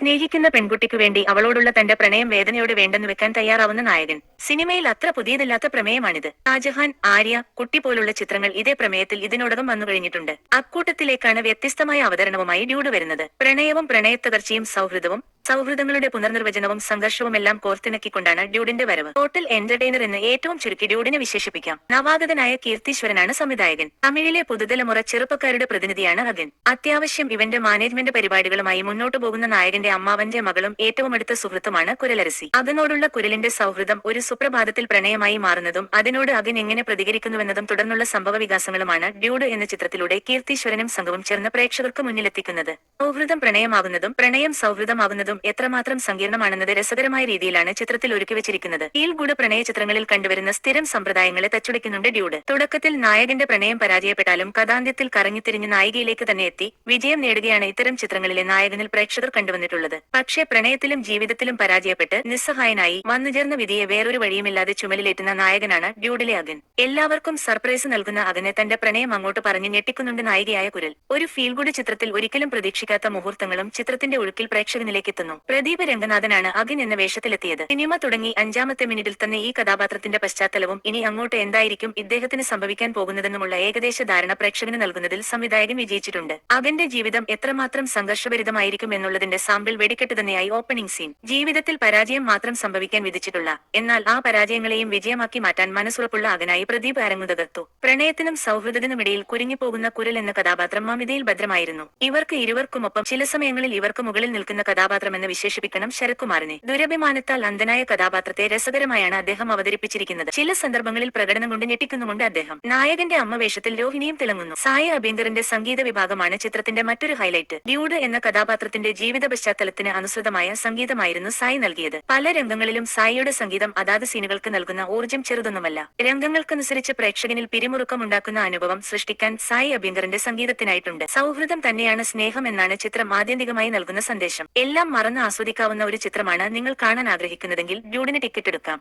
സ്നേഹിക്കുന്ന പെൺകുട്ടിക്കു വേണ്ടി അവളോടുള്ള തന്റെ പ്രണയം വേദനയോട് വേണ്ടെന്ന് വെക്കാൻ തയ്യാറാവുന്ന നായകൻ. സിനിമയിൽ അത്ര പുതിയതല്ലാത്ത പ്രമേയമാണിത്. ഷാജഹാൻ, ആര്യ, കുട്ടി പോലുള്ള ചിത്രങ്ങൾ ഇതേ പ്രമേയത്തിൽ ഇതിനോടകം വന്നുകഴിഞ്ഞിട്ടുണ്ട്. അക്കൂട്ടത്തിലേക്കാണ് വ്യത്യസ്തമായ അവതരണവുമായി ഡ്യൂഡ് വരുന്നത്. പ്രണയവും പ്രണയത്തകർച്ചയും സൗഹൃദവും സൗഹൃദങ്ങളുടെ പുനർനിർവചനവും സംഘർഷവുമെല്ലാം കോർത്തിണക്കിക്കൊണ്ടാണ് ഡ്യൂഡിന്റെ വരവ്. ടോട്ടൽ എന്റർടൈനർ എന്ന് ഏറ്റവും ചുരുക്കി ഡ്യൂഡിനെ വിശേഷിപ്പിക്കാം. നവാഗതനായ കീർത്തീശ്വരനാണ് സംവിധായകൻ. തമിഴിലെ പുതുതലമുറ ചെറുപ്പക്കാരുടെ പ്രതിനിധിയാണ് അഗൻ. അത്യാവശ്യം ഇവന്റ് മാനേജ്മെന്റ് പരിപാടികളുമായി മുന്നോട്ടു പോകുന്ന നായകന്റെ അമ്മാവന്റെ മകളും ഏറ്റവും അടുത്ത സുഹൃത്തുമാണ് കുരലരസി. അഗനോടുള്ള കുരലിന്റെ സൗഹൃദം ഒരു സുപ്രഭാതത്തിൽ പ്രണയമായി മാറുന്നതും അതിനോട് അഗൻ എങ്ങനെ പ്രതികരിക്കുന്നുവെന്നതും തുടർന്നുള്ള സംഭവവികാസങ്ങളുമാണ് ഡ്യൂഡ് എന്ന ചിത്രത്തിലൂടെ കീർത്തീശ്വരനും സംഘവും ചേർന്ന് പ്രേക്ഷകർക്ക് മുന്നിലെത്തിക്കുന്നത്. സൗഹൃദം പ്രണയമാകുന്നതും പ്രണയം സൗഹൃദമാകുന്നതും എത്രമാത്രം സങ്കീർണമാണെന്നത് രസകരമായ രീതിയിലാണ് ചിത്രത്തിൽ ഒരുക്കിവച്ചിരിക്കുന്നത്. ഫീൽ ഗുഡ് പ്രണയ ചിത്രങ്ങളിൽ കണ്ടുവരുന്ന സ്ഥിരം സമ്പ്രദായങ്ങളെ തച്ചുടയ്ക്കുന്നുണ്ട് ഡ്യൂഡ്. തുടക്കത്തിൽ നായകന്റെ പ്രണയം പരാജയപ്പെട്ടാലും കഥാന്ത്യത്തിൽ കറങ്ങിത്തിരിഞ്ഞ് നായികയിലേക്ക് തന്നെ എത്തി വിജയം നേടുകയാണ് ഇത്തരം ചിത്രങ്ങളിലെ നായകനിൽ പ്രേക്ഷകർ കണ്ടുവന്നിട്ടുള്ളത്. പക്ഷേ പ്രണയത്തിലും ജീവിതത്തിലും പരാജയപ്പെട്ട് നിസ്സഹായനായി വന്നുചേർന്ന വിധിയെ വേറൊരു വഴിയുമില്ലാതെ ചുമലിലേറ്റുന്ന നായകനാണ് ഡ്യൂഡിലെ അഗൻ. എല്ലാവർക്കും സർപ്രൈസ് നൽകുന്ന അഗനെ തന്റെ പ്രണയം അങ്ങോട്ട് പറഞ്ഞ് ഞെട്ടിക്കുന്നുണ്ട് നായികയായ കുരൽ. ഒരു ഫീൽ ഗുഡ് ചിത്രത്തിൽ ഒരിക്കലും പ്രതീക്ഷിക്കാത്ത മുഹൂർത്തങ്ങളും ചിത്രത്തിന്റെ ഒഴുക്കിൽ പ്രേക്ഷകനിലേക്ക് എത്തുന്നു. പ്രദീപ് രംഗനാഥനാണ് അഗൻ എന്ന വേഷത്തിലെത്തിയത്. സിനിമ തുടങ്ങി 5-ാമത്തെ മിനിറ്റിൽ തന്നെ ഈ കഥാപാത്രത്തിന്റെ പശ്ചാത്തലവും ഇനി അങ്ങോട്ട് എന്തായിരിക്കും ഇദ്ദേഹത്തിന് സംഭവിക്കാൻ പോകുന്നതെന്നുമുള്ള ഏകദേശ ധാരണ പ്രേക്ഷകന് നൽകുന്നതിൽ സംവിധായകൻ വിജയിച്ചിട്ടുണ്ട്. അഗന്റെ ജീവിതം എത്രമാത്രം സംഘർഷഭരിതമായിരിക്കും എന്നുള്ളതിന്റെ സാമ്പിൾ വെടിക്കെട്ട് തന്നെയായി ഓപ്പണിംഗ് സീൻ. ജീവിതത്തിൽ പരാജയം മാത്രം സംഭവിക്കാൻ വിധിച്ചിട്ടുള്ള എന്നാൽ ആ പരാജയങ്ങളെയും വിജയമാക്കി മാറ്റാൻ മനസ്സുറപ്പുള്ള അഗനായി പ്രദീപ് അരങ്ങുതകർത്തു. പ്രണയത്തിനും സൗഹൃദത്തിനുമിടയിൽ കുരുങ്ങിപ്പോകുന്ന കുരൽ എന്ന കഥാപാത്രം മമിതയിൽ ഭദ്രമായിരുന്നു. ഇവർക്ക് ഇരുവർക്കുമൊപ്പം ചില സമയങ്ങളിൽ ഇവർക്ക് മുകളിൽ നിൽക്കുന്ന കഥാപാത്രമെന്ന് വിശേഷിപ്പിക്കണം ശരത്കുമാറിനെ. ദുരഭിമാനത്താൽ അന്ധനായ കഥാപാത്രത്തെ രസകരമായാണ് അദ്ദേഹം അവതരിപ്പിച്ചിരിക്കുന്നത്. ചില സന്ദർഭങ്ങളിൽ പ്രകടനം കൊണ്ട് ഞെട്ടിക്കുന്നുമുണ്ട് അദ്ദേഹം. നായകന്റെ അമ്മ വേഷത്തിൽ രോഹിണിയും തിളങ്ങുന്നു. സായി അഭ്യങ്കറിന്റെ സംഗീത വിഭാഗമാണ് ചിത്രത്തിന്റെ മറ്റൊരു ഹൈലൈറ്റ്. ഡ്യൂഡ് എന്ന കഥാപാത്രത്തിന്റെ ജീവിത പശ്ചാത്തലത്തിന് അനുസൃതമായ സംഗീതമായിരുന്നു സായി നൽകിയത്. പല രംഗങ്ങളിലും സായിയുടെ സംഗീതം അതാത് സീനുകൾക്ക് നൽകുന്ന ഊർജ്ജം ചെറുതൊന്നുമല്ല. രംഗങ്ങൾക്കനുസരിച്ച് പ്രേക്ഷകനിൽ പിരിമുറുക്കം ഉണ്ടാക്കുന്ന അനുഭവം സൃഷ്ടിക്കാൻ സായി അഭ്യങ്കറിന്റെ സംഗീതത്തിനായിട്ടുണ്ട്. സൗഹൃദം തന്നെയാണ് സ്നേഹം എന്നാണ് ചിത്രം ആത്യന്തികമായി നൽകുന്ന സന്ദേശം. എല്ലാം മറന്ന് ആസ്വദിക്കാവുന്ന ഒരു ചിത്രമാണ് നിങ്ങൾ കാണാൻ ആഗ്രഹിക്കുന്നതെങ്കിൽ ഡ്യൂഡിന് ടിക്കറ്റ് എടുക്കാം.